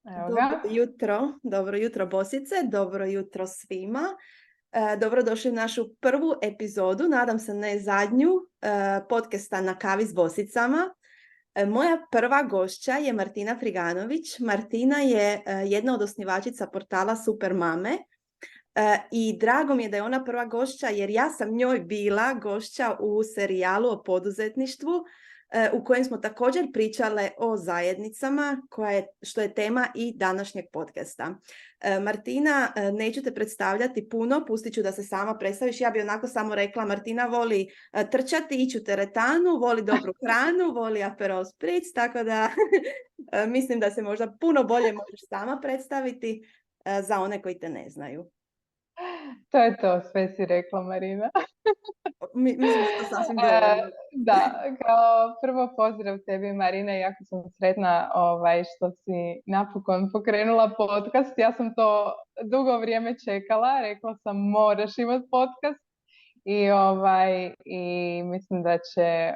Evo ga. Dobro jutro Bosice, dobro jutro svima. Dobrodošli u našu prvu epizodu, nadam se ne zadnju, podcasta Na kavi s Bosicama. Moja prva gošća je Martina Friganović. Martina je jedna od osnivačica portala Super mame. I drago mi je da je ona prva gošća jer ja sam njoj bila gošća u serijalu o poduzetništvu u kojem smo također pričale o zajednicama, što je tema i današnjeg podcasta. Martina, neću te predstavljati puno, pustit ću da se sama predstaviš. Ja bi onako samo rekla, Martina voli trčati, ići u teretanu, voli dobru hranu, voli Aperol Spritz, tako da mislim da se možda puno bolje možeš sama predstaviti za one koji te ne znaju. To je to, sve si rekla, Marina. Mislim da je to sasvim dovoljno. Da, kao prvo pozdrav tebi, Marina, jako sam sretna što si napokon pokrenula podcast. Ja sam to dugo vrijeme čekala, rekla sam moraš imati podcast i mislim da će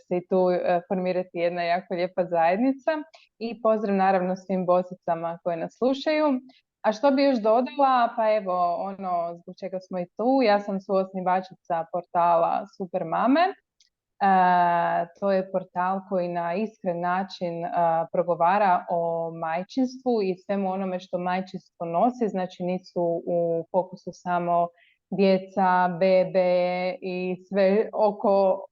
se i tu formirati jedna jako lijepa zajednica. I pozdrav naravno svim Bosicama koje nas slušaju. A što bi još dodala? Pa evo, zbog čega smo i tu. Ja sam suosnivačica portala Super mame. To je portal koji na iskren način progovara o majčinstvu i svemu onome što majčinstvo nosi. Znači nisu u fokusu samo djeca, bebe i sve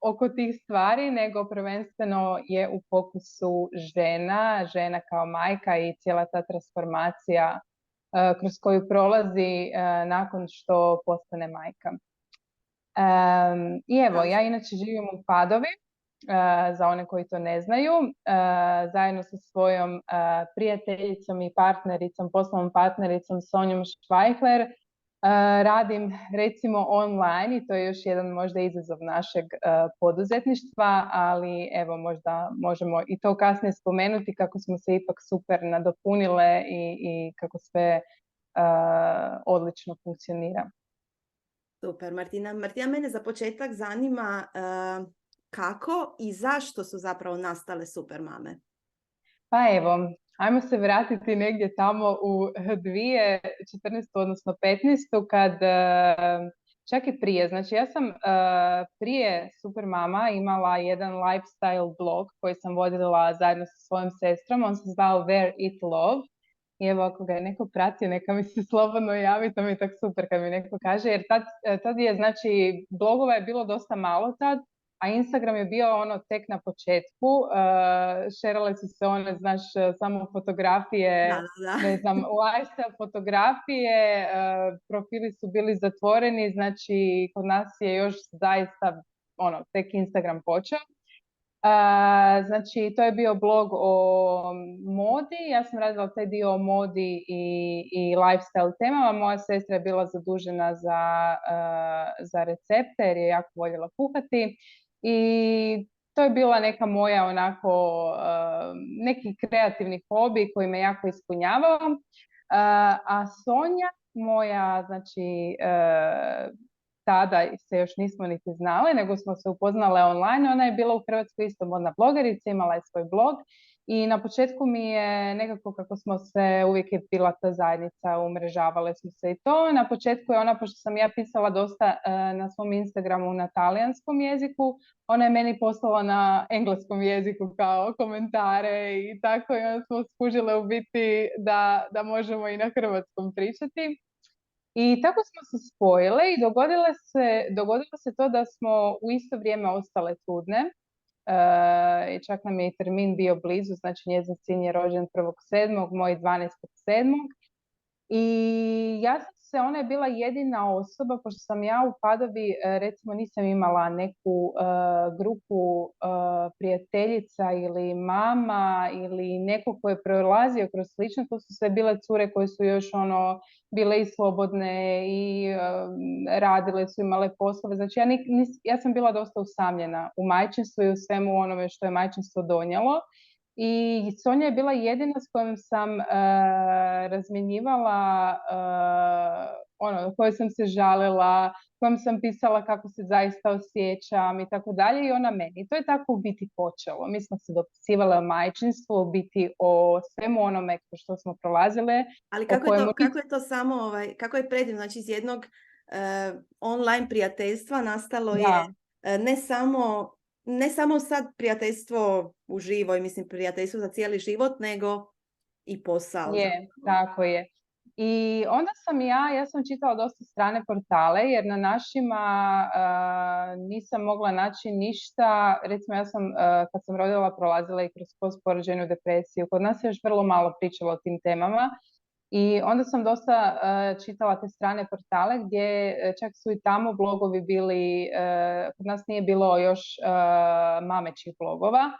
oko tih stvari, nego prvenstveno je u fokusu žena kao majka i cijela ta transformacija kroz koju prolazi nakon što postane majka. I evo, ja inače živim u Padovi, za one koji to ne znaju, zajedno sa svojom prijateljicom i poslovnom partnericom Sonjom Švajhler. Radim recimo online i to je još jedan možda izazov našeg poduzetništva, ali evo možda možemo i to kasnije spomenuti kako smo se ipak super nadopunile i kako sve odlično funkcionira. Super, Martina. Martina, mene za početak zanima kako i zašto su zapravo nastale Super mame? Pa evo, ajmo se vratiti negdje tamo u 2014. odnosno 2015. kad čak i prije. Znači ja sam prije Super mama imala jedan lifestyle blog koji sam vodila zajedno sa svojom sestrom. On se zvao Where Eat Love. I evo, ako ga je neko pratio, neka mi se slobodno javi, to mi je tako super kad mi neko kaže, jer tad je, znači, blogova je bilo dosta malo tad, a Instagram je bio tek na početku, šerale su se znaš, samo fotografije, Da. ne znam, lifestyle fotografije, profili su bili zatvoreni, znači kod nas je još zaista tek Instagram počeo. Znači, to je bio blog o modi, ja sam radila taj dio o modi i lifestyle temama, moja sestra je bila zadužena za recepte jer je jako voljela kuhati i to je bila neka moja neki kreativni hobi koji me jako ispunjavao. A Sonja, moja, znači, tada se još nismo niti znali, nego smo se upoznale online. Ona je bila u Hrvatskoj isto modna blogerica, imala je svoj blog i na početku mi je nekako, kako smo se, uvijek je bila ta zajednica, umrežavale smo se i to. Na početku je ona, pošto sam ja pisala dosta na svom Instagramu na talijanskom jeziku, ona je meni poslala na engleskom jeziku kao komentare i tako, i onda smo skužile u biti da možemo i na hrvatskom pričati. I tako smo se spojile i dogodilo se to da smo u isto vrijeme ostale trudne. I čak nam je i termin bio blizu, znači njezin sin je rođen 1.7., moj 12.7. I ona je bila jedina osoba, pošto sam ja u Padovi, recimo nisam imala neku grupu prijateljica ili mama ili neko ko je prolazio kroz slično, to su sve bile cure koje su još bile i slobodne i radile su, imale poslove. Znači ja sam bila dosta usamljena u majčinstvu i u svemu onome što je majčinstvo donijelo. I Sonja je bila jedina s kojom sam razmjenjivala ono, kojoj sam se žalila, kojom sam pisala kako se zaista osjećam i tako dalje, i ona meni. To je tako u biti počelo. Mi smo se dopisivale o majčinstvu, u biti o svemu onome što smo prolazile. Ali kako je to samo, kako je predivno, znači iz jednog online prijateljstva nastalo je ne samo sad prijateljstvo uživo i mislim prijateljstvo za cijeli život, nego i posao. Je, tako je. I onda sam ja sam čitala dosta strane portale, jer na našima nisam mogla naći ništa. Recimo, ja sam kad sam rodila prolazila i kroz postporođajnu depresiju. Kod nas je još vrlo malo pričalo o tim temama. I onda sam dosta čitala te strane portale gdje čak su i tamo blogovi bili, kod nas nije bilo još mamećih blogova,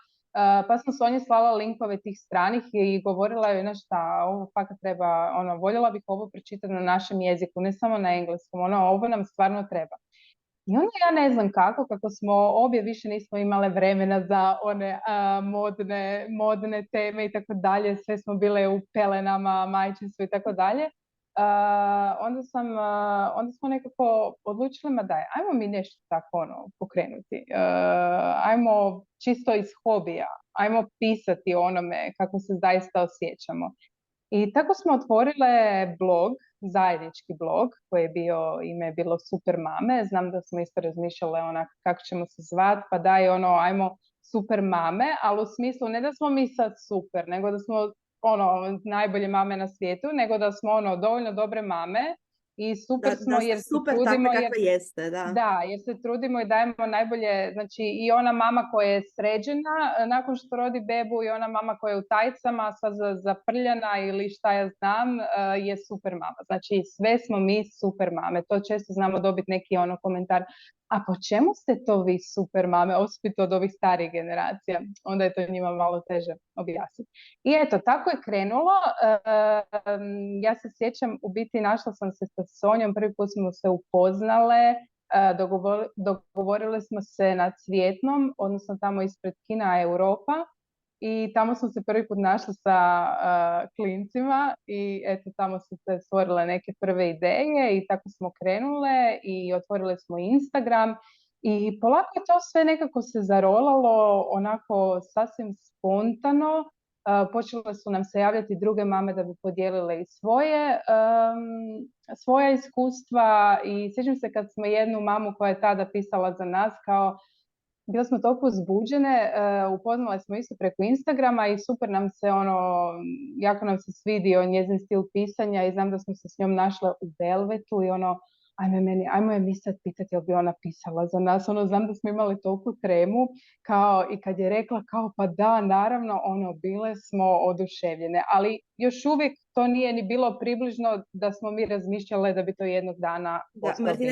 pa sam Sonji slala linkove tih stranih i govorila joj nešto, ovo fakat treba, ono, voljela bih ovo pročitati na našem jeziku, ne samo na engleskom, ono, ovo nam stvarno treba. I onda ja ne znam kako smo obje više nismo imale vremena za one modne teme i tako dalje, sve smo bile u pelenama, majčinstvu i tako dalje. Onda smo nekako odlučili, ma daj, ajmo mi nešto tako ono pokrenuti. Ajmo čisto iz hobija, ajmo pisati o onome kako se zaista osjećamo. I tako smo otvorile blog, zajednički blog, koji je bio, ime je bilo Super mame. Znam da smo isto razmišljale onak kako ćemo se zvati, pa daj ono, ajmo Super mame, ali u smislu ne da smo mi sad super, nego da smo ono najbolje mame na svijetu, nego da smo ono dovoljno dobre mame i super smo jer se super trudimo, takve kakve jeste, da, jer se trudimo i dajemo najbolje, znači i ona mama koja je sređena nakon što rodi bebu i ona mama koja je u tajcama sva zaprljana ili šta ja znam je super mama. Znači sve smo mi super mame. To često znamo dobiti neki ono komentar, a po čemu ste to vi super mame, osobito od ovih starijih generacija? Onda je to njima malo teže objasniti. I eto, tako je krenulo. Ja se sjećam, u biti našla sam se sa Sonjom, prvi put smo se upoznale, dogovorili smo se na Cvjetnom, odnosno tamo ispred kina Europa, i tamo smo se prvi put našli sa klincima i eto tamo su se stvorile neke prve ideje i tako smo krenule i otvorili smo Instagram i polako je to sve nekako se zarolalo onako sasvim spontano. Počele su nam se javljati druge mame da bi podijelile i svoja iskustva i sjećam se kad smo jednu mamu koja je tada pisala za nas kao bile smo toliko uzbuđene, upoznale smo isto preko Instagrama i super nam se jako nam se svidio njezin stil pisanja i znam da smo se s njom našle u Velvetu i ajmo je mi sad pitati jel bi ona pisala za nas, znam da smo imali toliko tremu, kao i kad je rekla kao pa da, naravno, bile smo oduševljene, ali još uvijek to nije ni bilo približno da smo mi razmišljale da bi to jednog dana postalo. Martina,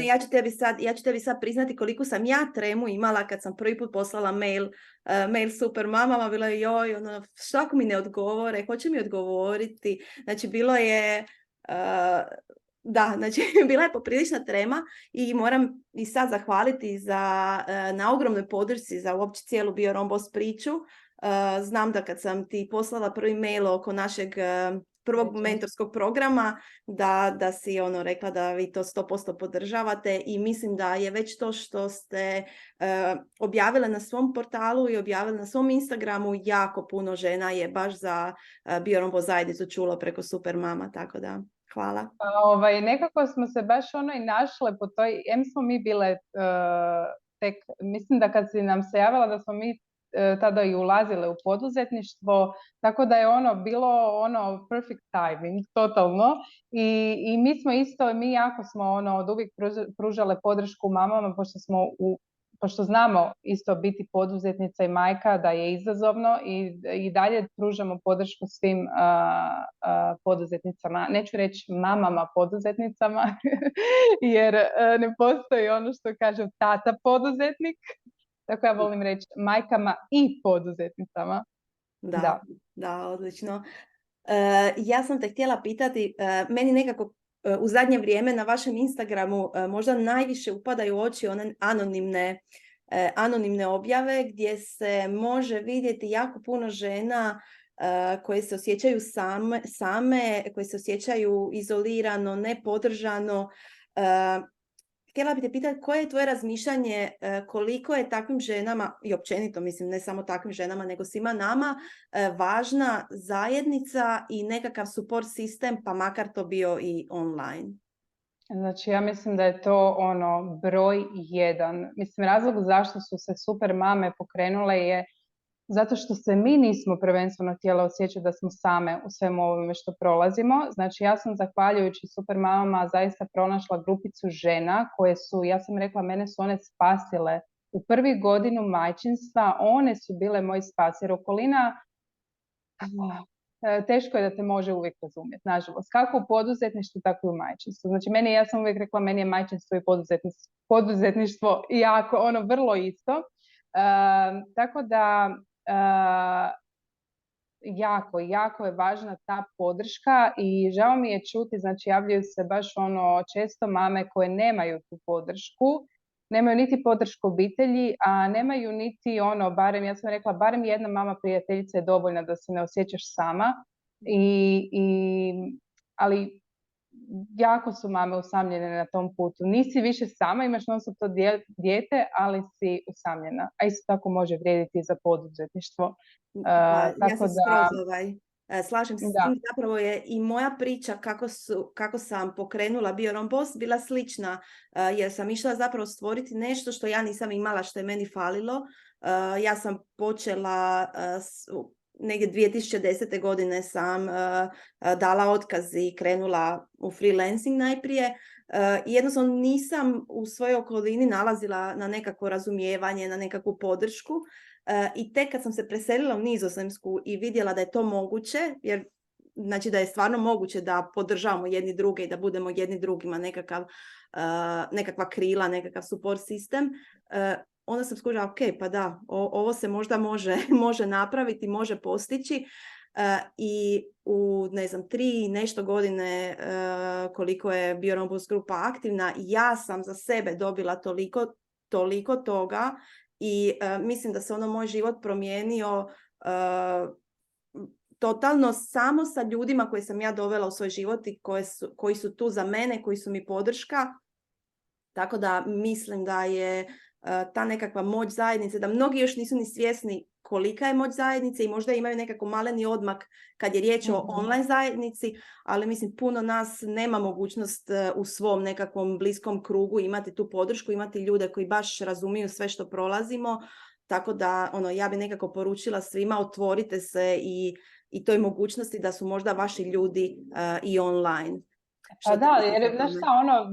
ja ću tebi sad priznati koliko sam ja tremu imala kad sam prvi put poslala mail super mamama, bilo je joj, što ako mi ne odgovore, hoće mi odgovoriti, znači bilo je da, znači bila je poprilična trema i moram i sad zahvaliti na ogromnoj podršci za uopće cijelu BioRombos priču. Znam da kad sam ti poslala prvi mail oko našeg prvog mentorskog programa, da si rekla da vi to 100% podržavate i mislim da je već to što ste objavile na svom portalu i objavile na svom Instagramu, jako puno žena je baš za BioRombos zajednicu čulo preko Super mama, tako da hvala. Nekako smo se baš i našle po toj, smo mi bile tek, mislim da kad si nam se javila da smo mi tada i ulazile u poduzetništvo, tako da je bilo perfect timing, totalno. I mi smo isto, mi jako smo od uvijek pružale podršku mamama, pošto znamo isto biti poduzetnica i majka da je izazovno i dalje pružamo podršku svim poduzetnicama. Neću reći mamama poduzetnicama, jer ne postoji ono što kaže tata poduzetnik. Tako ja volim reći majkama i poduzetnicama. Da, odlično. Ja sam te htjela pitati, meni nekako u zadnje vrijeme na vašem Instagramu možda najviše upadaju u oči one anonimne objave gdje se može vidjeti jako puno žena koje se osjećaju same, koje se osjećaju izolirano, nepodržano. Htjela bih te pitati koje je tvoje razmišljanje, koliko je takvim ženama, i općenito mislim ne samo takvim ženama nego svima nama, važna zajednica i nekakav support sistem, pa makar to bio i online. Znači, ja mislim da je to broj jedan. Mislim, razlog zašto su se super mame pokrenule je zato što se mi nismo prvenstveno htjele osjećati da smo same u svemu ovome što prolazimo. Znači, ja sam zahvaljujući super mamama zaista pronašla grupicu žena koje su, ja sam rekla, mene su one spasile. U prvi godinu majčinstva one su bile moj spas, jer okolina teško je da te može uvijek razumjeti, nažalost. Kako u poduzetništvu, tako i u majčinstvu. Znači, ja sam uvijek rekla, meni je majčinstvo i poduzetništvo jako, vrlo isto. Tako da jako je važna ta podrška i žao mi je čuti, znači javljaju se baš često mame koje nemaju tu podršku, nemaju niti podršku obitelji, a nemaju niti barem, ja sam rekla, barem jedna mama prijateljica je dovoljna da se ne osjećaš sama, ali jako su mame usamljene na tom putu. Nisi više sama, imaš non-stop to dijete, ali si usamljena. A isto tako može vrijediti i za poduzetništvo. Ja se skroz slažem se s tim. Zapravo je i moja priča kako sam pokrenula Be Your Own Boss bila slična, jer sam išla zapravo stvoriti nešto što ja nisam imala, što je meni falilo. Ja sam počela negdje 2010. godine sam dala otkaz i krenula u freelancing najprije. I jednostavno nisam u svojoj okolini nalazila na nekakvo razumijevanje, na nekakvu podršku. I tek kad sam se preselila u Nizozemsku i vidjela da je to moguće, jer znači da je stvarno moguće da podržavamo jedni druge i da budemo jedni drugima nekakva krila, nekakav support sistem, onda sam skužila, ok, pa da, ovo se možda može napraviti, može postići. I u, 3 nešto godine koliko je Be Your Own Boss grupa aktivna, ja sam za sebe dobila toliko toga i mislim da se moj život promijenio totalno samo sa ljudima koje sam ja dovela u svoj život i koji su tu za mene, koji su mi podrška. Tako da mislim da je ta nekakva moć zajednice, da mnogi još nisu ni svjesni kolika je moć zajednice i možda imaju nekako maleni odmak kad je riječ o online zajednici, ali mislim puno nas nema mogućnost u svom nekakvom bliskom krugu imati tu podršku, imati ljude koji baš razumiju sve što prolazimo, tako da ja bi nekako poručila svima, otvorite se i toj mogućnosti da su možda vaši ljudi i online. Pa da, jer znaš šta,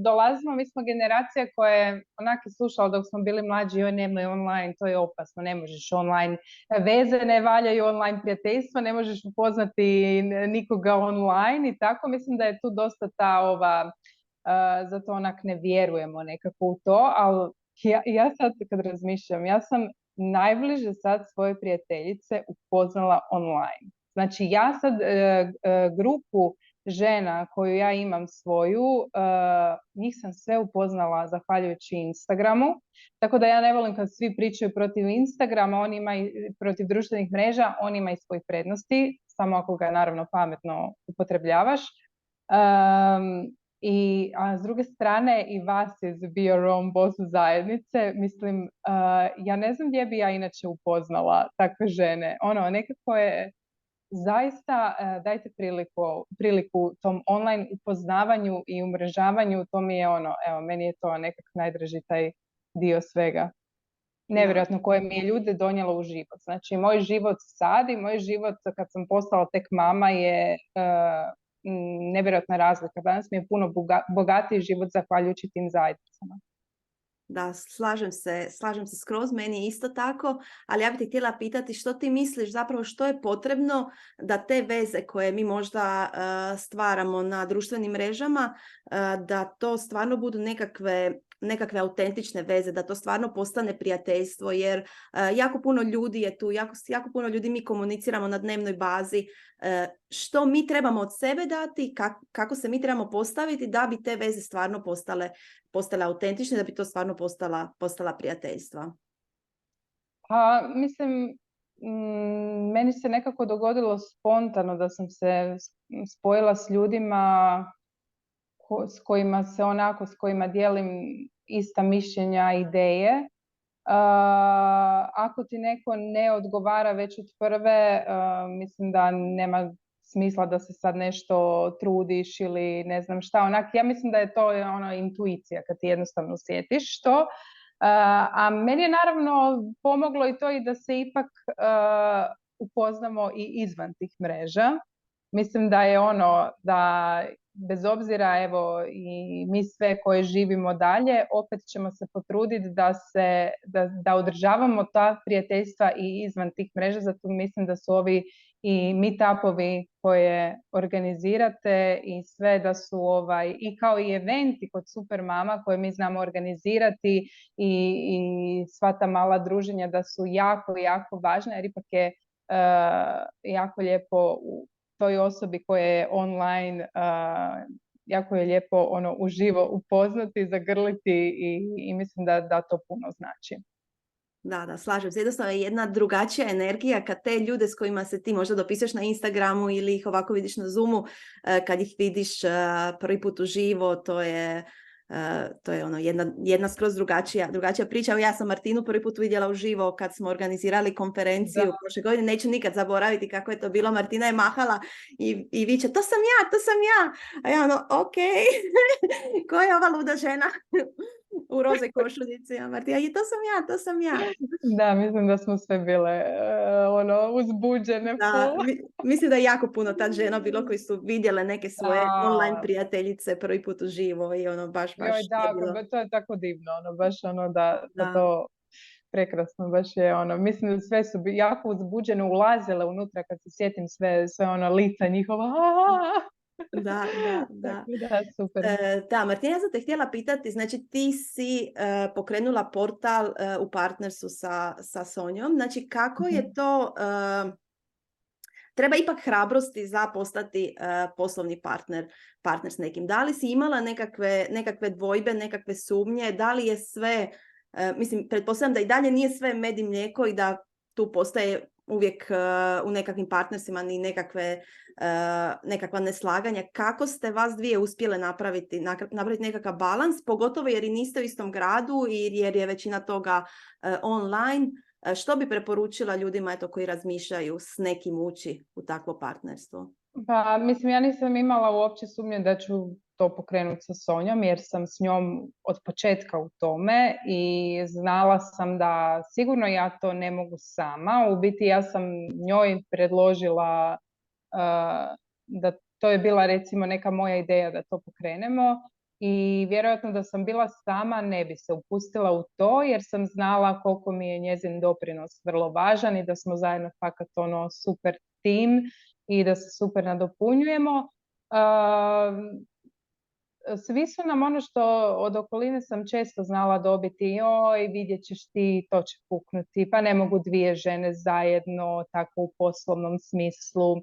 dolazimo, mi smo generacija koja je onaki slušala dok smo bili mlađi, joj nemoj online, to je opasno, ne možeš online, veze ne valjaju, online prijateljstvo, ne možeš upoznati nikoga online i tako, mislim da je tu dosta ta zato onak ne vjerujemo nekako u to, ali ja sad kad razmišljam, ja sam najbliže sad svoje prijateljice upoznala online. Znači ja sad grupu žena koju ja imam svoju, njih sam sve upoznala zahvaljujući Instagramu, tako da ja ne volim kad svi pričaju protiv Instagrama, on ima i protiv društvenih mreža, on ima i svojih prednosti, samo ako ga naravno pametno upotrebljavaš. A s druge strane i vas iz Be Your Own Boss zajednice, mislim, ja ne znam gdje bi ja inače upoznala takve žene, nekako je zaista dajte priliku tom online upoznavanju i umrežavanju, to mi je meni je to nekako najdraži taj dio svega. Nevjerojatno koje mi je ljude donijelo u život. Znači, moj život sad i moj život kad sam postala tek mama je nevjerojatna razlika. Danas mi je puno bogatiji život zahvaljujući tim zajednicama. Da, slažem se skroz, meni je isto tako, ali ja bih te htjela pitati što ti misliš zapravo što je potrebno da te veze koje mi možda stvaramo na društvenim mrežama, da to stvarno budu nekakve autentične veze, da to stvarno postane prijateljstvo, jer jako puno ljudi je tu, jako puno ljudi mi komuniciramo na dnevnoj bazi, što mi trebamo od sebe dati, kako se mi trebamo postaviti da bi te veze stvarno postale autentične, da bi to stvarno postala prijateljstva. Pa, mislim, meni se nekako dogodilo spontano da sam se spojila s ljudima s kojima dijelim ista mišljenja, ideje. Ako ti neko ne odgovara već od prve, mislim da nema smisla da se sad nešto trudiš ili ne znam šta. Ja mislim da je to intuicija kad ti jednostavno sjetiš to. A meni je naravno pomoglo i to i da se ipak upoznamo i izvan tih mreža. Mislim da je da bez obzira, evo, i mi sve koji živimo dalje, opet ćemo se potruditi da održavamo ta prijateljstva i izvan tih mreža, zato mislim da su ovi i meetupovi koje organizirate i sve da su i kao i eventi kod Super Mama koje mi znamo organizirati i sva ta mala druženja da su jako, jako važne, jer ipak je jako lijepo u toj osobi koja je online, jako je lijepo uživo upoznati, zagrliti i mislim da to puno znači. Da, slažem se. Jednostavno je jedna drugačija energija kad te ljude s kojima se ti možda dopisuješ na Instagramu ili ih ovako vidiš na Zoomu, kad ih vidiš prvi put uživo, to je jedna skroz drugačija priča. Ja sam Martinu prvi put vidjela uživo kad smo organizirali konferenciju prošle godine. Neću nikad zaboraviti kako je to bilo. Martina je mahala i viče, to sam ja. A ja ok, ko je ova luda žena u roze košuljici? A Martina, to sam ja. Da, mislim da smo sve bile uzbuđene. Da, mislim da je jako puno tad žena bilo koji su vidjele neke svoje online prijateljice prvi put uživo i baš Joj, da, bilo. To je tako divno, baš da to prekrasno, baš je mislim da sve su jako uzbuđene, ulazile unutra kad se sjetim sve lica njihova. Da. Da, super. Da, Martina, ja sam te htjela pitati, znači ti si pokrenula portal u partnerstvu sa Sonjom, znači kako je to, treba ipak hrabrosti za postati poslovni partner s nekim. Da li si imala nekakve dvojbe, nekakve sumnje, da li je sve, mislim, pretpostavljam da i dalje nije sve med i mlijeko i da tu postaje uvijek u nekakvim partnersima ni nekakva neslaganja. Kako ste vas dvije uspjele napraviti nekakav balans, pogotovo jer i niste u istom gradu i jer je većina toga online. Što bi preporučila ljudima koji razmišljaju s nekim ući u takvo partnerstvo? Pa, mislim, ja nisam imala uopće sumnje da ću to pokrenuti sa Sonjom, jer sam s njom od početka u tome i znala sam da sigurno ja to ne mogu sama. U biti ja sam njoj predložila da to je bila recimo neka moja ideja da to pokrenemo i vjerojatno da sam bila sama ne bi se upustila u to, jer sam znala koliko mi je njezin doprinos vrlo važan i da smo zajedno fakat super tim i da se super nadopunjujemo. Svi su nam što od okoline sam često znala dobiti, joj, vidjet ćeš ti, to će puknuti, pa ne mogu dvije žene zajedno, tako u poslovnom smislu,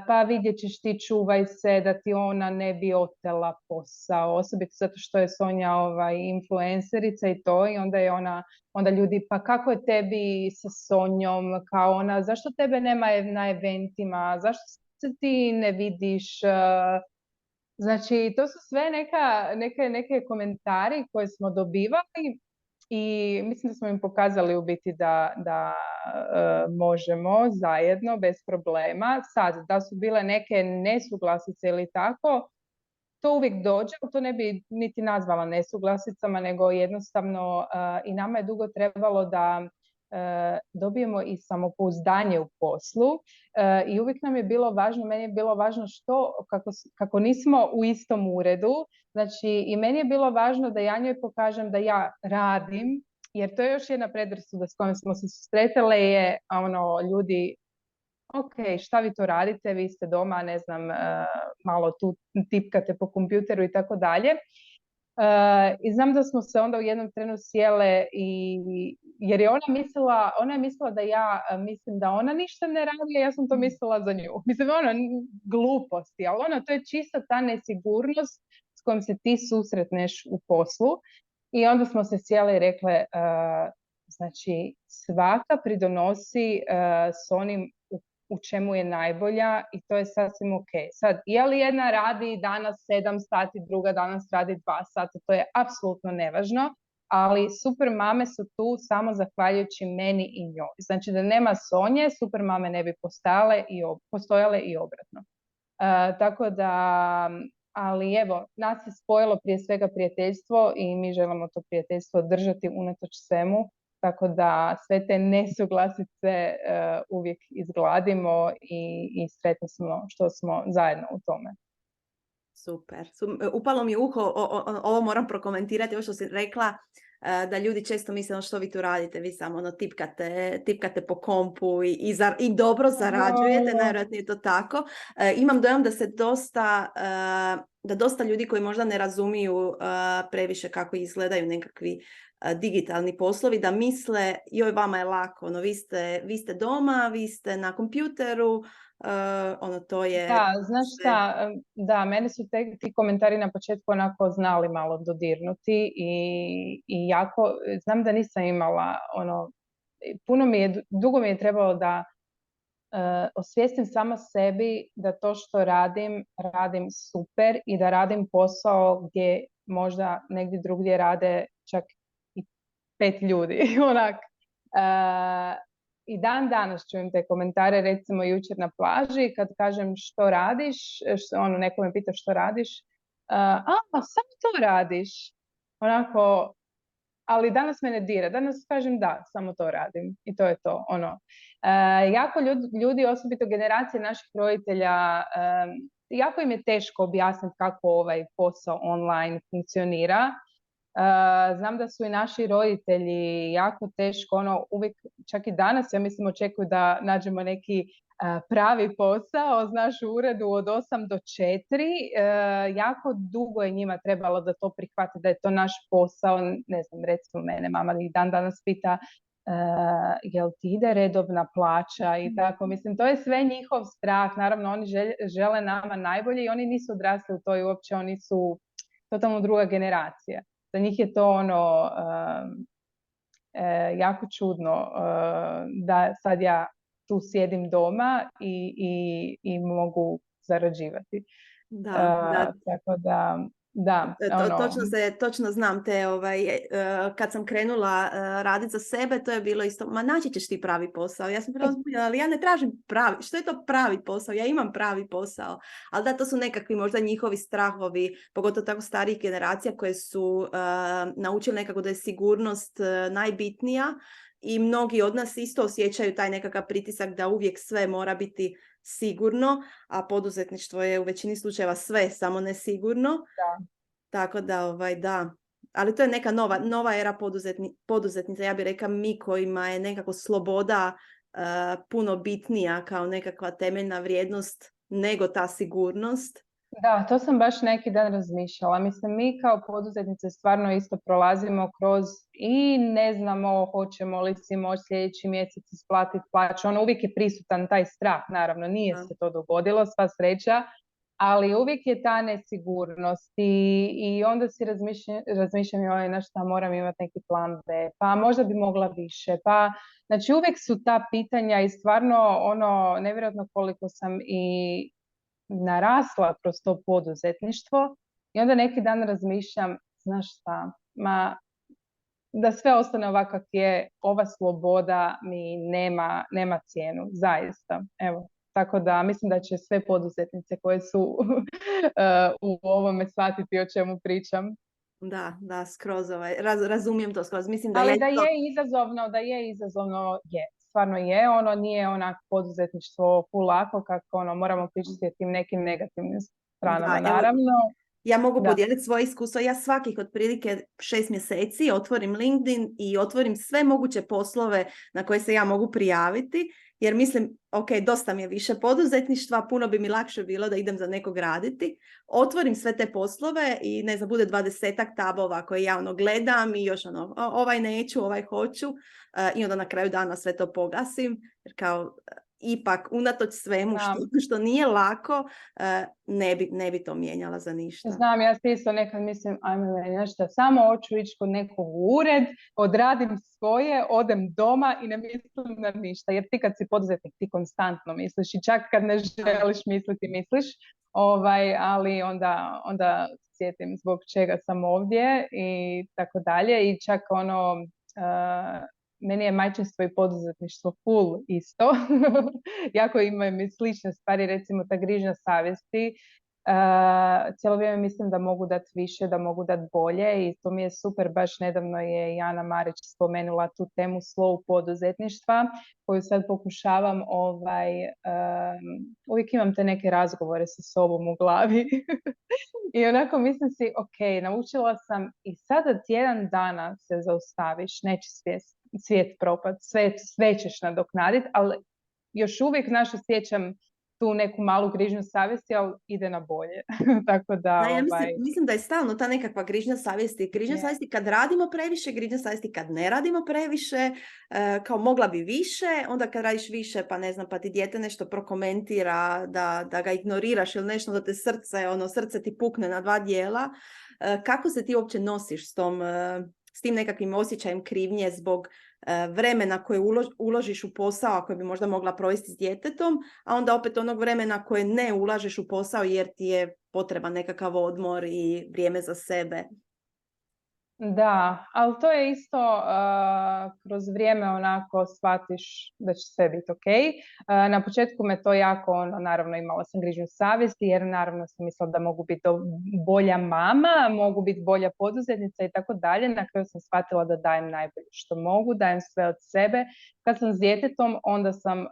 pa vidjet ćeš ti, čuvaj se da ti ona ne bi otela posao, osobito zato što je Sonja influencerica i to, i onda ljudi, pa kako je tebi sa Sonjom, kao ona, zašto tebe nema na eventima, zašto se ti ne vidiš. Znači, to su sve neke komentari koje smo dobivali i mislim da smo im pokazali u biti da možemo zajedno, bez problema. Sad, da su bile neke nesuglasice ili tako, to uvijek dođe, to ne bi niti nazvala nesuglasicama, nego jednostavno i nama je dugo trebalo da dobijemo i samopouzdanje u poslu i uvijek nam je bilo važno, meni je bilo važno kako nismo u istom uredu, znači i meni je bilo važno da ja njoj pokažem da ja radim, jer to je još jedna predrasuda s kojom smo se susretale je ljudi, ok, šta vi to radite, vi ste doma, ne znam, malo tu tipkate po kompjuteru i tako dalje. I znam da smo se onda u jednom trenu sjele jer je ona je mislila da ja mislim da ona ništa ne radi, a ja sam to mislila za nju. Mislim, gluposti, ali to je čisto ta nesigurnost s kojom se ti susretneš u poslu. I onda smo se sjele i rekle, znači svaka pridonosi s onim u čemu je najbolja i to je sasvim ok. Sad, je li jedna radi danas 7 sati, druga danas radi 2 sata, to je apsolutno nevažno, ali super mame su tu samo zahvaljujući meni i njoj. Znači da nema Sonje, super mame ne bi postojale i obratno. Tako da, ali evo, nas je spojilo prije svega prijateljstvo i mi želimo to prijateljstvo držati unatoč svemu. Tako da sve te nesuglasice uvijek izgladimo i sretni smo što smo zajedno u tome. Super. Upalo mi u uho, ovo moram prokomentirati, ovo što si rekla, da ljudi često misle što vi tu radite, vi samo tipkate po kompu i dobro zarađujete, najvjerojatnije je to tako. Imam dojam da se dosta ljudi koji možda ne razumiju previše kako izgledaju nekakvi digitalni poslovi, da misle joj vama je lako, vi ste doma, vi ste na kompjuteru, to je... Da, znaš šta, da, mene su ti komentari na početku onako znali malo dodirnuti i jako, znam da nisam imala dugo mi je trebalo da osvijestim sama sebi da to što radim super i da radim posao gdje možda negdje drugdje rade čak i 5 ljudi, onak. I dan danas čujem te komentare, recimo jučer na plaži, kad kažem što radiš, neko me pita što radiš, samo to radiš, onako, ali danas me ne dira, danas kažem da, samo to radim i to je to, jako ljudi, osobito generacije naših roditelja, jako im je teško objasniti kako ovaj posao online funkcionira. Znam da su i naši roditelji jako teško, uvijek, čak i danas, ja mislim, očekuju da nađemo neki pravi posao, znaš, u uredu od 8 do 4. Jako dugo je njima trebalo da to prihvate, da je to naš posao. Ne znam, recimo mene mama i dan danas pita jel ti ide redovna plaća i tako. Mislim, to je sve njihov strah. Naravno, oni žele nama najbolje i oni nisu odrasli u to i uopće oni su totalno druga generacija. Za njih je to jako čudno da sad ja tu sjedim doma i mogu zarađivati. Da. Tako da, Točno znam te, kad sam krenula raditi za sebe, to je bilo isto, ma naći ćeš ti pravi posao. Ja sam razumjela, ali ja ne tražim pravi, što je to pravi posao? Ja imam pravi posao. Ali da, to su nekakvi možda njihovi strahovi, pogotovo tako starijih generacija koje su naučili nekako da je sigurnost najbitnija i mnogi od nas isto osjećaju taj nekakav pritisak da uvijek sve mora biti sigurno, a poduzetništvo je u većini slučajeva sve, samo nesigurno. Da. Tako da, da. Ali to je neka nova era poduzetnica. Ja bih rekla mi kojima je nekako sloboda puno bitnija kao nekakva temeljna vrijednost nego ta sigurnost. Da, to sam baš neki dan razmišljala. Mislim, mi kao poduzetnice stvarno isto prolazimo kroz i ne znamo hoćemo li si moći sljedeći mjesec isplatiti plaću. Uvijek je prisutan taj strah, naravno, nije se to dogodilo, sva sreća, ali uvijek je ta nesigurnost i onda si razmišljam na šta moram imati neki plan B, pa možda bi mogla više, pa znači uvijek su ta pitanja i stvarno nevjerojatno koliko sam i narasla kroz to poduzetništvo i onda neki dan razmišljam, znaš šta, da sve ostane ovako kako je, ova sloboda mi nema cijenu, zaista, evo. Tako da mislim da će sve poduzetnice koje su u ovome shvatiti o čemu pričam. Da, skroz razumijem to skroz. Mislim da ali da je izazovno, stvarno je, nije onako poduzetništvo full lako kako moramo pričati o tim nekim negativnim stranama, naravno. Ja mogu podijeliti svoje iskustvo. Ja svakih otprilike 6 mjeseci otvorim LinkedIn i otvorim sve moguće poslove na koje se ja mogu prijaviti, jer mislim, ok, dosta mi je više poduzetništva, puno bi mi lakše bilo da idem za nekog raditi. Otvorim sve te poslove i ne znam, bude 20-ak tabova koje ja gledam i još ovaj neću, ovaj hoću i onda na kraju dana sve to pogasim, jer kao ipak unatoč svemu što nije lako, ne bi to mijenjala za ništa. Znam, ja se isto nekad mislim, ajme meni nešto, samo hoću ići kod nekog u ured, odradim svoje, odem doma i ne mislim na ništa. Jer ti kad si poduzetnik, ti konstantno misliš i čak kad ne želiš misliti, misliš. Ali onda sjetim zbog čega sam ovdje i tako dalje. I čak meni je majčinstvo i poduzetništvo full isto. Jako imaju mi slične stvari, recimo ta grižnja savjesti. Cijelo vrijeme mislim da mogu dati više, da mogu dati bolje i to mi je super. Baš nedavno je Jana Marić spomenula tu temu slow poduzetništva koju sad pokušavam uvijek imam te neke razgovore sa sobom u glavi i onako mislim si ok, naučila sam i sada tjedan dana se zaustaviš, neće svijet propad, sve ćeš nadoknaditi, ali još uvijek osjećam tu neku malu grižnju savjesti, ali ide na bolje. Tako da, ja mislim da je stalno ta nekakva grižnja savjesti. Grižnja savjesti kad radimo previše, grižnja savjesti kad ne radimo previše, kao mogla bi više, onda kad radiš više, pa ne znam, pa ti dijete nešto prokomentira, da ga ignoriraš ili nešto, da te srce ti pukne na dva dijela. Kako se ti uopće nosiš s tim nekakvim osjećajem krivnje zbog vremena koje uložiš u posao koje bi možda mogla provesti s djetetom, a onda opet onog vremena koje ne ulažeš u posao jer ti je potreban nekakav odmor i vrijeme za sebe. Da, ali to je isto kroz vrijeme onako shvatiš da će sve biti ok. Na početku me to jako, naravno imala sam grižnju savjesti jer naravno sam mislila da mogu biti bolja mama, mogu biti bolja poduzetnica i tako dalje. Na kraju sam shvatila da dajem najbolje što mogu, dajem sve od sebe. Kad sam s djetetom, onda sam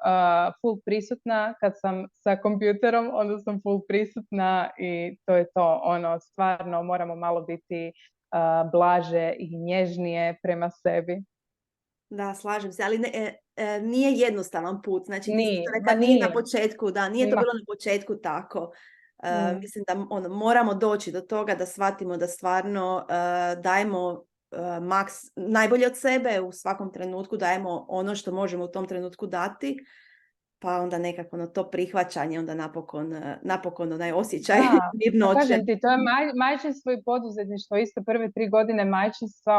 full prisutna, kad sam sa kompjuterom, onda sam full prisutna i to je to. Stvarno moramo malo biti blaže i nježnije prema sebi. Da, slažem se, ali nije jednostavan put. Znači, nije na početku, nije to bilo na početku tako. Mislim da moramo doći do toga da shvatimo da stvarno dajemo najbolje od sebe u svakom trenutku, dajemo ono što možemo u tom trenutku dati, pa onda nekako to prihvaćanje, onda napokon onaj osjećaj mirnoće. Kažem ti, to je majčinstvo i poduzetništvo. Isto prve 3 godine majčinstva,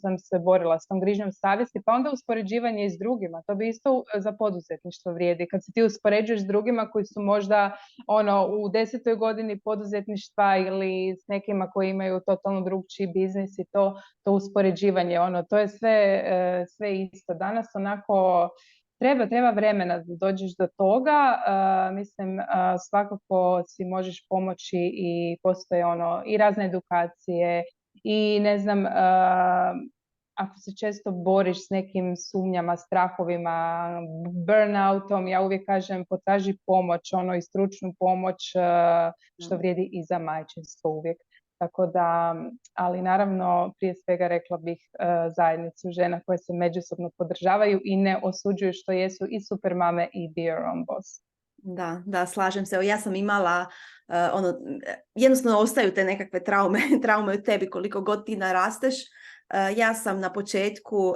sam se borila s tom grižnjom savjesti, pa onda uspoređivanje s drugima. To bi isto za poduzetništvo vrijedi. Kad se ti uspoređuješ s drugima koji su možda u 10. godini poduzetništva ili s nekima koji imaju totalno drugčiji biznis i to uspoređivanje, to je sve isto. Danas onako Treba vremena da dođeš do toga. Mislim, svakako si možeš pomoći i postoje i razne edukacije i ne znam, ako se često boriš s nekim sumnjama, strahovima, burnoutom, ja uvijek kažem potraži pomoć, i stručnu pomoć, što vrijedi i za majčinstvo uvijek. Tako da, ali naravno prije svega rekla bih zajednicu žena koje se međusobno podržavaju i ne osuđuju što jesu i super mame i be your own boss. Da, slažem se. Ja sam imala, jednostavno ostaju te nekakve traume u tebi koliko god ti narasteš. Ja sam na početku,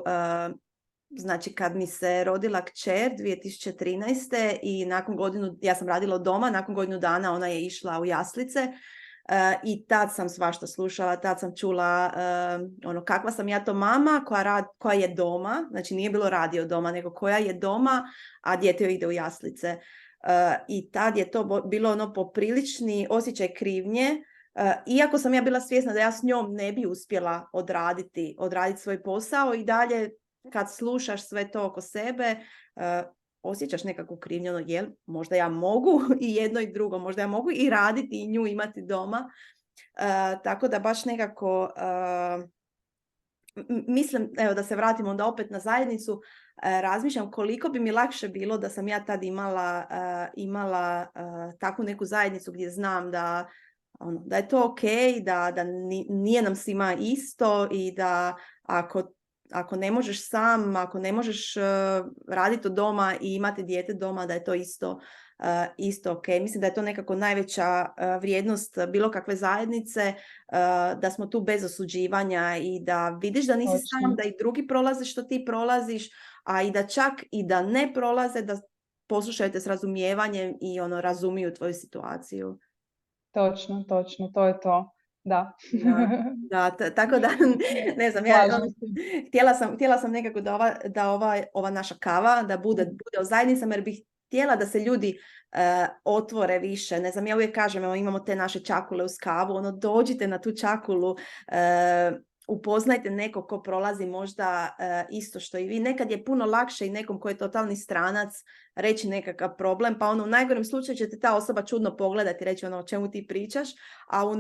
znači kad mi se rodila kćer 2013. i ja sam radila od doma, nakon godinu dana ona je išla u jaslice. I tad sam svašta slušala, tad sam čula kakva sam ja to mama koja je doma, znači nije bilo radi od doma, nego koja je doma, a dijete joj ide u jaslice. I tad je to bilo poprilični osjećaj krivnje, iako sam ja bila svjesna da ja s njom ne bi uspjela odraditi svoj posao i dalje kad slušaš sve to oko sebe, osjećaš nekakvu krivnju, jel, možda ja mogu i jedno i drugo, možda ja mogu i raditi i nju imati doma. Tako da baš nekako mislim, evo da se vratimo onda opet na zajednicu, razmišljam koliko bi mi lakše bilo da sam ja tad imala takvu neku zajednicu gdje znam da je to ok, da nije nam svima isto i da ako ne možeš sam, ako ne možeš raditi od doma i imati dijete doma, da je to isto ok. Mislim da je to nekako najveća vrijednost bilo kakve zajednice, da smo tu bez osuđivanja i da vidiš da nisi sam, da i drugi prolaze što ti prolaziš, a i da čak i da ne prolaze, poslušaju te s razumijevanjem i ono razumiju tvoju situaciju. Točno, to je to. Da. Tako da, ne znam, htjela sam nekako da ova naša kava da bude o zajednicama, jer bih htjela da se ljudi otvore više. Ne znam, ja uvijek kažem, evo, imamo te naše čakule uz kavu, ono, dođite na tu čakulu, upoznajte nekog ko prolazi možda isto što i vi. Nekad je puno lakše i nekom ko je totalni stranac reći nekakav problem, pa ono, u najgorem slučaju će te ta osoba čudno pogledati i reći ono, o čemu ti pričaš, a u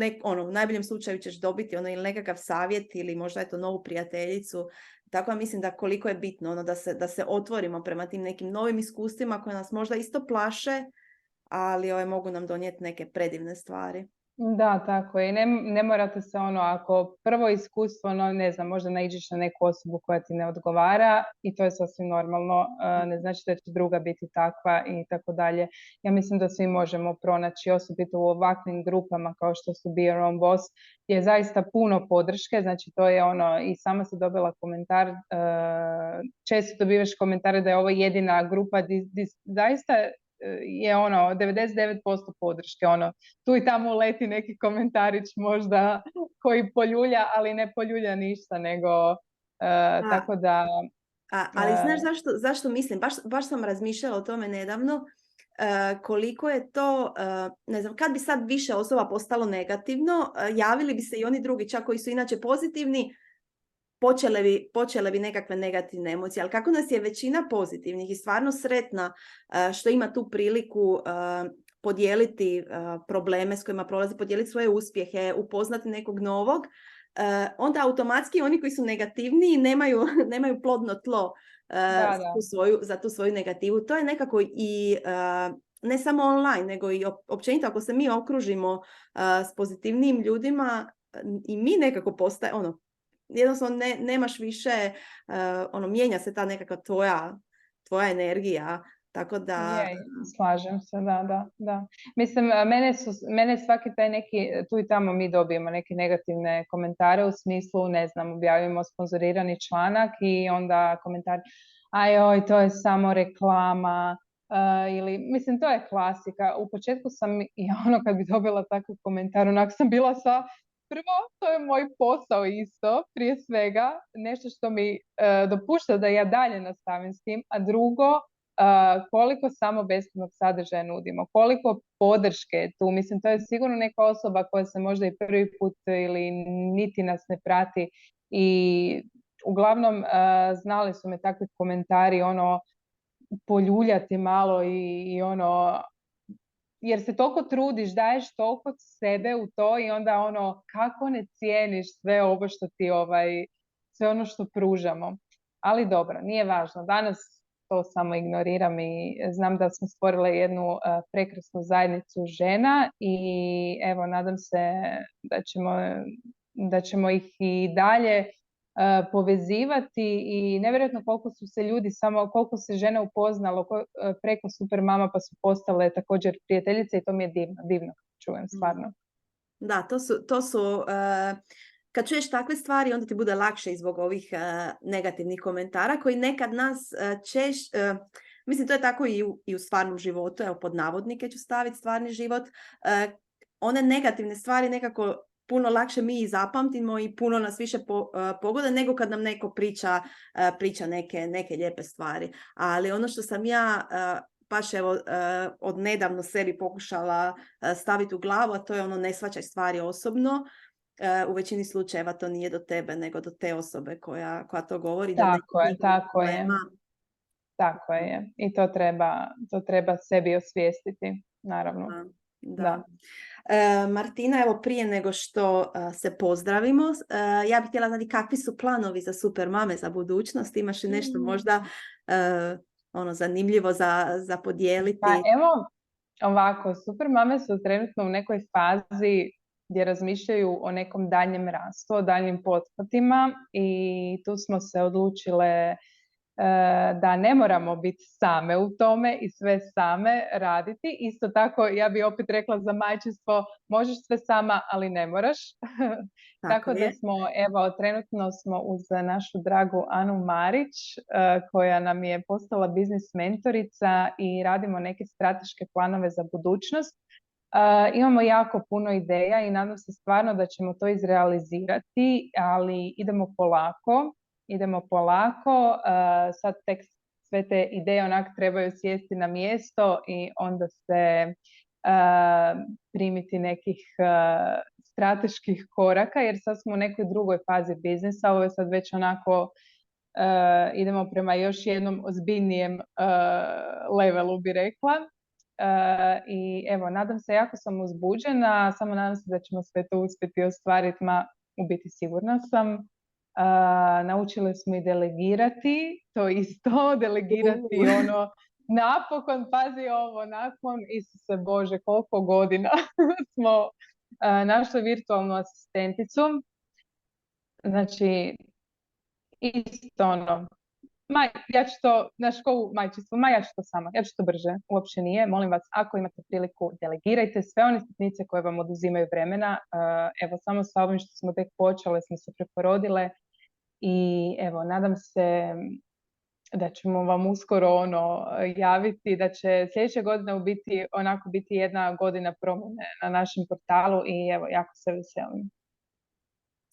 najboljem slučaju ćeš dobiti ono, ili nekakav savjet ili možda eto novu prijateljicu. Tako da mislim da koliko je bitno ono, da se otvorimo prema tim nekim novim iskustvima koje nas možda isto plaše, ali mogu nam donijeti neke predivne stvari. Da, tako je. Ne morate se ono, ako prvo iskustvo, ne znam, možda naiđeš na neku osobu koja ti ne odgovara i to je sasvim normalno, ne znači da će druga biti takva i tako dalje. Ja mislim da svi možemo pronaći, osobito u ovakvim grupama kao što su Be Your Own Boss, je zaista puno podrške, znači to je ono, i sama si dobila komentar, često dobivaš komentare da je ovo jedina grupa di zaista je ono 99% podrške, ono tu i tamo leti neki komentarić možda koji poljulja, ali ne poljulja ništa, nego tako da... Ali znaš zašto mislim? Baš sam razmišljala o tome nedavno, koliko je to, ne znam, kad bi sad više osoba postalo negativno, javili bi se i oni drugi, čak koji su inače pozitivni, počele bi nekakve negativne emocije, ali kako nas je većina pozitivnih i stvarno sretna što ima tu priliku podijeliti probleme s kojima prolazi, podijeliti svoje uspjehe, upoznati nekog novog, onda automatski oni koji su negativniji nemaju plodno tlo za tu svoju negativu. To je nekako i ne samo online, nego i općenito ako se mi okružimo s pozitivnijim ljudima i mi nekako postaje jednostavno nemaš više, mijenja se ta nekakva tvoja energija, tako da... Slažem se, da. Mislim, mene svaki taj neki, tu i tamo mi dobijemo neke negativne komentare u smislu, ne znam, objavimo sponzorirani članak i onda komentar, ajoj, to je samo reklama, ili, mislim, to je klasika. U početku sam, i kad bi dobila takav komentar, onak sam bila prvo, to je moj posao isto, prije svega, nešto što mi dopušta da ja dalje nastavim s tim, a drugo, koliko samo besplatnog sadržaja nudimo, koliko podrške je tu. Mislim, to je sigurno neka osoba koja se možda i prvi put ili niti nas ne prati i uglavnom znali su me takvi komentari, poljuljati malo i jer se toliko trudiš, daješ toliko sebe u to i onda kako ne cijeniš sve ovo što ti sve ono što pružamo. Ali dobro, nije važno. Danas to samo ignoriram i znam da smo stvorile jednu prekrasnu zajednicu žena i evo, nadam se da ćemo ih i dalje povezivati i nevjerojatno koliko su se ljudi, samo koliko se žena upoznalo preko Supermama pa su postale također prijateljice i to mi je divno čujem, stvarno. Da, to su kad čuješ takve stvari onda ti bude lakše i zbog ovih negativnih komentara koji nekad nas mislim to je tako i u stvarnom životu, evo pod navodnike ću staviti stvarni život, one negativne stvari nekako puno lakše mi i zapamtimo i puno nas više pogode nego kad nam neko priča neke lijepe stvari. Ali ono što sam ja baš evo od nedavno sebi pokušala staviti u glavu, a to je ne shvaćaj stvari osobno. U većini slučajeva to nije do tebe, nego do te osobe koja to govori. Tako je. I to treba sebi osvijestiti, naravno. Da. Martina, evo prije nego što se pozdravimo, ja bih htjela znati kakvi su planovi za Supermame za budućnost. Imaš li nešto možda zanimljivo za podijeliti? Pa evo, ovako, Supermame su trenutno u nekoj fazi gdje razmišljaju o nekom daljem rastu, o daljnjim pothvatima i tu smo se odlučile da ne moramo biti same u tome i sve same raditi. Isto tako, ja bi opet rekla za majčinstvo, možeš sve sama, ali ne moraš. Tako da smo, evo, trenutno smo uz našu dragu Anu Marić, koja nam je postala biznis mentorica i radimo neke strateške planove za budućnost. Imamo jako puno ideja i nadam se stvarno da ćemo to izrealizirati, ali idemo polako. Sad tek sve te ideje onak trebaju sjesti na mjesto i onda se primiti nekih strateških koraka, jer sad smo u nekoj drugoj fazi biznisa. Ovo je sad već onako idemo prema još jednom ozbiljnijem levelu, bi rekla. I evo, nadam se, jako sam uzbuđena, samo nadam se da ćemo sve to uspjeti ostvariti, u biti sigurna sam. Naučili smo i delegirati, to isto, delegirati ono, napokon, pazi ovo, nakon, Isuse Bože, koliko godina smo našli virtualnu asistenticu. Znači, isto ono, ja ću to, na školu majčinstvo, ja ću to sama, ja ću to brže, uopće nije. Molim vas, ako imate priliku, delegirajte sve one sitnice koje vam oduzimaju vremena. Evo, samo sa ovim što smo tek počele, smo se preporodile i evo, nadam se da ćemo vam uskoro javiti, da će sljedeće godine biti jedna godina promjene na našem portalu i evo, jako se veselim.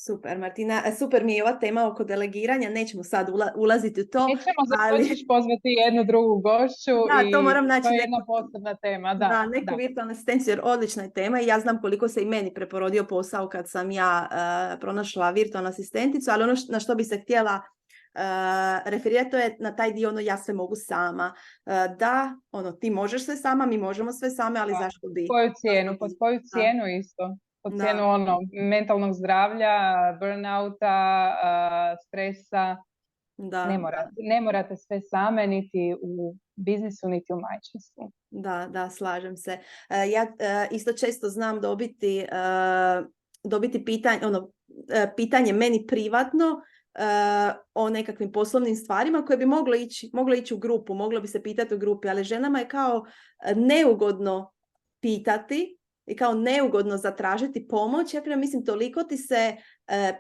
Super, Martina. Super mi je ova tema oko delegiranja. Nećemo sad ulaziti u to. Nećemo, ćeš pozvati jednu drugu gošću i to moram naći to je jedna posebna tema. Neku virtualnu asistenciju, jer odlična je tema i ja znam koliko se i meni preporodio posao kad sam ja pronašla virtualnu asistenticu, ali ono na što bi se htjela referirati, to je na taj dio ja sve mogu sama. Da, ti možeš sve sama, mi možemo sve same, ali zašto bi? Pod koju cijenu isto? Pod cijenu mentalnog zdravlja, burnouta, stresa. Ne morate sve same, niti u biznisu, niti u majčinstvu. Da, slažem se. Ja isto često znam dobiti pitanje meni privatno o nekakvim poslovnim stvarima koje bi moglo ići u grupu, moglo bi se pitati u grupi, ali ženama je kao neugodno pitati i kao neugodno zatražiti pomoć. Ja mislim, toliko ti se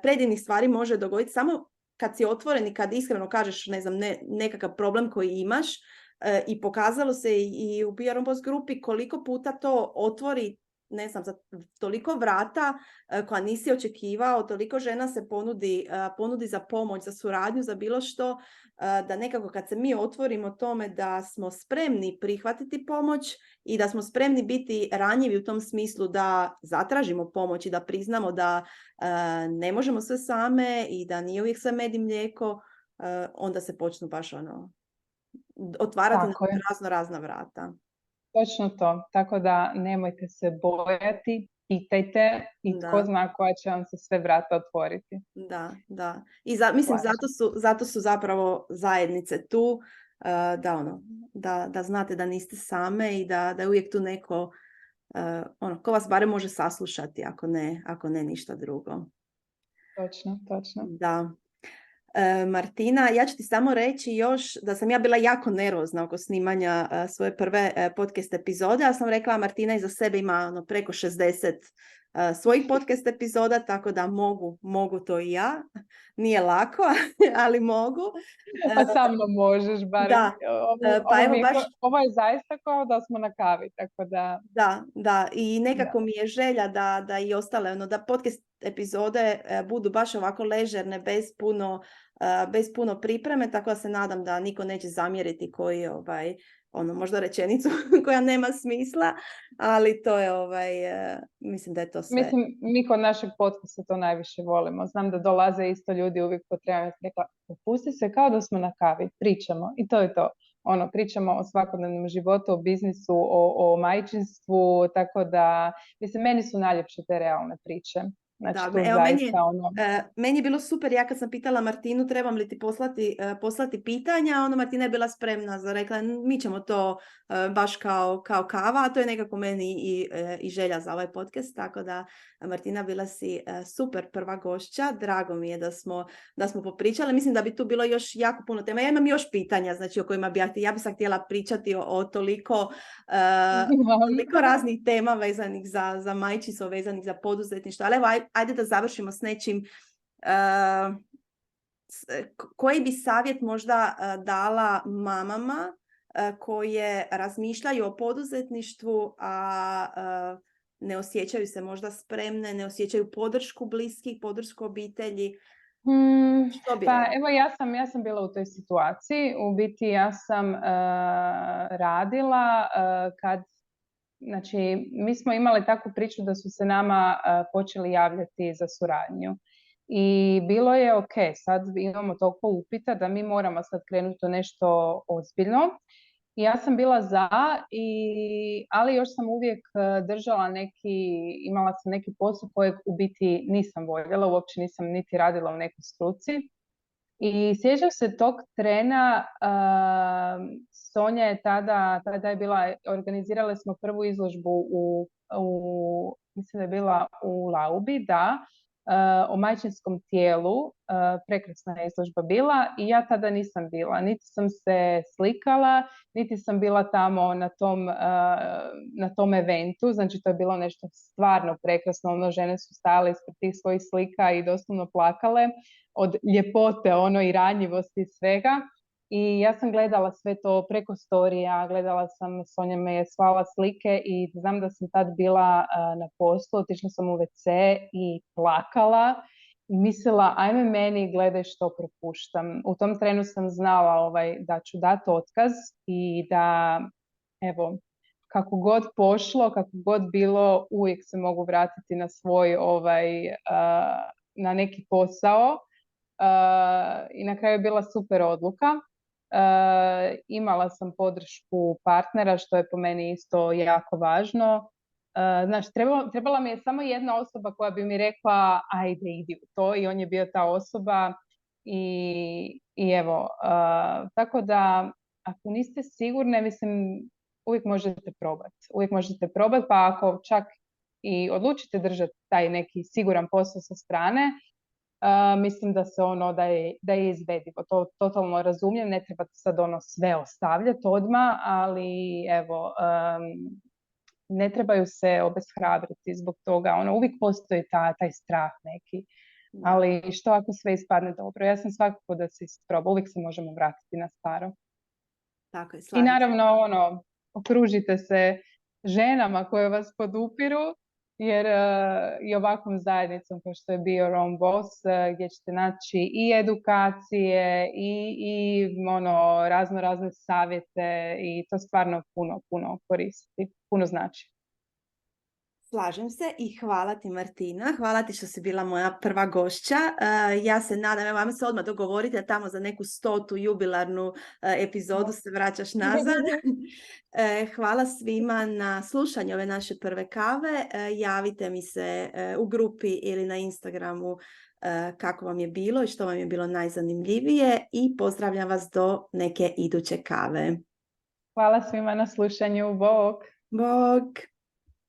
predivnih stvari može dogoditi samo kad si otvoren i kad iskreno kažeš, nekakav problem koji imaš. I pokazalo se i u PR Boss grupi koliko puta to otvori, za toliko vrata koja nisi očekivao, toliko žena se ponudi za pomoć, za suradnju, za bilo što, da nekako kad se mi otvorimo tome da smo spremni prihvatiti pomoć i da smo spremni biti ranjivi u tom smislu da zatražimo pomoć i da priznamo da ne možemo sve same i da nije uvijek sve med i mlijeko, onda se počnu baš otvarati razna vrata. Točno to, tako da nemojte se bojati, pitajte i tko zna koja će vam se sve vrata otvoriti. Da. I zato su zapravo zajednice tu, da znate da niste same i da je uvijek tu neko ko vas barem može saslušati, ako ne ništa drugo. Točno. Da. Martina, ja ću ti samo reći još da sam ja bila jako nervozna oko snimanja svoje prve podcast epizode. Ja sam rekla, Martina iza sebe ima preko 60 svojih podcast epizoda, tako da mogu to i ja. Nije lako, ali mogu. Pa sa mnom možeš, barem. Ovo je zaista kao da smo na kavi, tako da... Da. I nekako mi je želja da i ostale, da podcast epizode budu baš ovako ležerne, bez puno pripreme, tako da se nadam da niko neće zamjeriti koji možda rečenicu koja nema smisla, ali to je mislim da je to sve. Mislim, mi kod našeg podcasta to najviše volimo. Znam da dolaze isto ljudi uvijek potrebno. Rekla, opusti se kao da smo na kavi, pričamo i to je to. Pričamo o svakodnevnom životu, o biznisu, o majčinstvu, tako da, mislim, meni su najljepše te realne priče. Znači, Da, tu evo zaista ono... meni je bilo super, ja kad sam pitala Martinu trebam li ti poslati pitanja, ono Martina je bila spremna, rekla mi ćemo to baš kao kava, a to je nekako meni i želja za ovaj podcast, tako da Martina bila si super prva gošća, drago mi je da smo popričali, mislim da bi tu bilo još jako puno tema, ja imam još pitanja znači o kojima ja bi sad htjela pričati o toliko raznih tema vezanih za majčinstvo, vezanih za poduzetništvo, ali evo ajde da završimo s nečim. Koji bi savjet možda dala mamama koje razmišljaju o poduzetništvu, a ne osjećaju se možda spremne, ne osjećaju podršku bliskih, podršku obitelji? Što bi Pa rekla? evo ja sam bila u toj situaciji. U biti ja sam radila kad, znači mi smo imali takvu priču da su se nama počeli javljati za suradnju. I bilo je ok, sad imamo toliko upita da mi moramo sad krenuti u nešto ozbiljno. I ja sam bila za, ali još sam uvijek držala imala sam neki posao kojeg u biti nisam voljela, uopće nisam niti radila u nekoj struci. I sjećam se tog trena, Sonja je tada je bila, organizirali smo prvu izložbu mislim da je bila u Laubi, da, o majčinskom tijelu, prekrasna je izložba bila i ja tada nisam bila, niti sam se slikala, niti sam bila tamo na tom eventu, znači to je bilo nešto stvarno prekrasno, ono žene su stale ispred tih svojih slika i doslovno plakale od ljepote i ranjivosti i svega. I ja sam gledala sve to preko storija, gledala sam, Sonja me je slala slike i znam da sam tad bila na poslu, otišla sam u WC i plakala i mislila, ajme meni, gledaj što propuštam. U tom trenu sam znala da ću dati otkaz i da, evo, kako god pošlo, kako god bilo, uvijek se mogu vratiti na svoj, na neki posao. I na kraju je bila super odluka. Imala sam podršku partnera, što je po meni isto jako važno. Znaš, trebala mi je samo jedna osoba koja bi mi rekla ajde idi u to, i on je bio ta osoba i evo, tako da ako niste sigurne, mislim, uvijek možete probati, pa ako čak i odlučite držati taj neki siguran posao sa strane, mislim da se da je izvedivo. To totalno razumijem, ne trebate sad sve ostavljati odmah, ali evo, ne trebaju se obeshrabriti zbog toga. Uvijek postoji taj strah neki. Ali što ako sve ispadne dobro? Ja sam svakako da se isproba. Uvijek se možemo vratiti na staro. Tako je, i naravno, okružite se ženama koje vas podupiru, jer i ovakvom zajednicom kao što je Be Your Own Boss, gdje ćete naći i edukacije i razne savjete, i to stvarno puno koristi, puno znači. Slažem se i hvala ti Martina, hvala ti što si bila moja prva gošća. Ja se nadam, evo vam se odmah dogovoriti da tamo za neku 100. jubilarnu epizodu se vraćaš nazad. Hvala svima na slušanju ove naše prve kave. Javite mi se u grupi ili na Instagramu kako vam je bilo i što vam je bilo najzanimljivije, i pozdravljam vas do neke iduće kave. Hvala svima na slušanju, bok! Bok!